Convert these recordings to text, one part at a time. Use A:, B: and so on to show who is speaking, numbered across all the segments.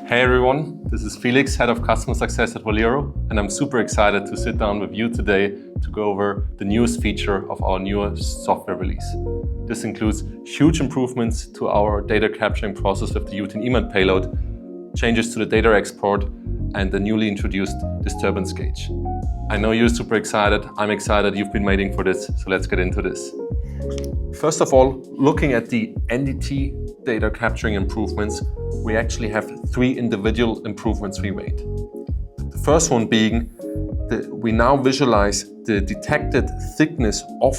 A: Hey everyone, this is Felix, Head of Customer Success at Voliro, and I'm super excited to sit down with you today to go over the newest feature of our newest software release. This includes huge improvements to our data capturing process with the UTN payload, changes to the data export, and the newly introduced Disturbance gauge. I know you're super excited, I'm excited, you've been waiting for this, so let's get into this. First of all, looking at the NDT data capturing improvements, we actually have 3 individual improvements we made. The first one being that we now visualize the detected thickness of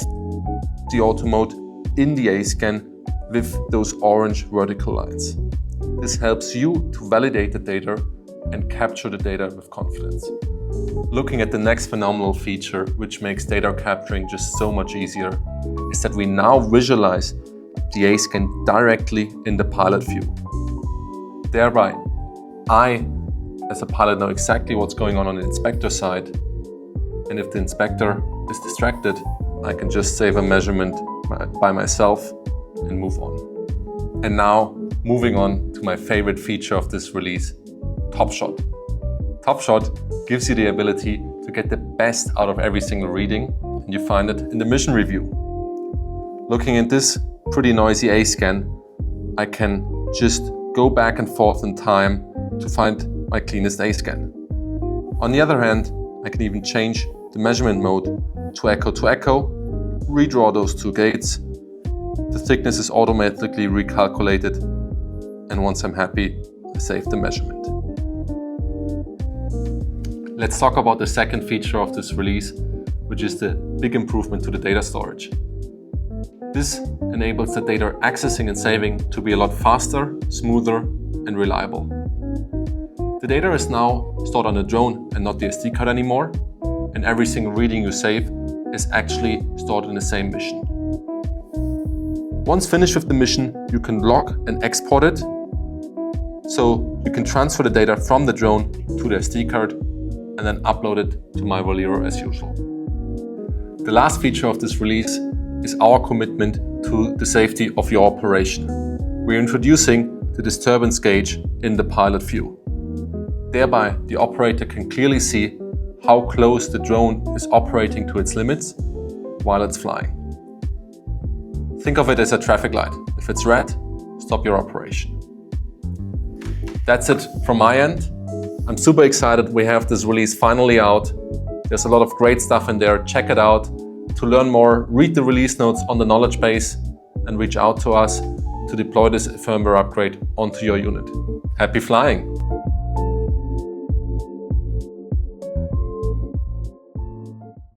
A: the auto mode in the A-scan with those orange vertical lines. This helps you to validate the data and capture the data with confidence. Looking at the next phenomenal feature, which makes data capturing just so much easier, is that we now visualize the A-scan directly in the pilot view. Thereby, I, as a pilot, know exactly what's going on the inspector side, and if the inspector is distracted, I can just save a measurement by myself and move on. And now, moving on to my favorite feature of this release, Top Shot. Top Shot gives you the ability to get the best out of every single reading, and you find it in the mission review. Looking at this pretty noisy A-scan, I can just go back and forth in time to find my cleanest A-scan. On the other hand, I can even change the measurement mode to echo, redraw those 2 gates. The thickness is automatically recalculated, and once I'm happy, I save the measurement. Let's talk about the second feature of this release, which is the big improvement to the data storage. This enables the data accessing and saving to be a lot faster, smoother, and reliable. The data is now stored on the drone and not the SD card anymore, and every single reading you save is actually stored in the same mission. Once finished with the mission, you can log and export it, so you can transfer the data from the drone to the SD card and then upload it to my Voliro as usual. The last feature of this release is our commitment to the safety of your operation. We're introducing the disturbance gauge in the pilot view. Thereby, the operator can clearly see how close the drone is operating to its limits while it's flying. Think of it as a traffic light. If it's red, stop your operation. That's it from my end. I'm super excited we have this release finally out. There's a lot of great stuff in there. Check it out. To learn more, read the release notes on the knowledge base and reach out to us to deploy this firmware upgrade onto your unit. Happy flying!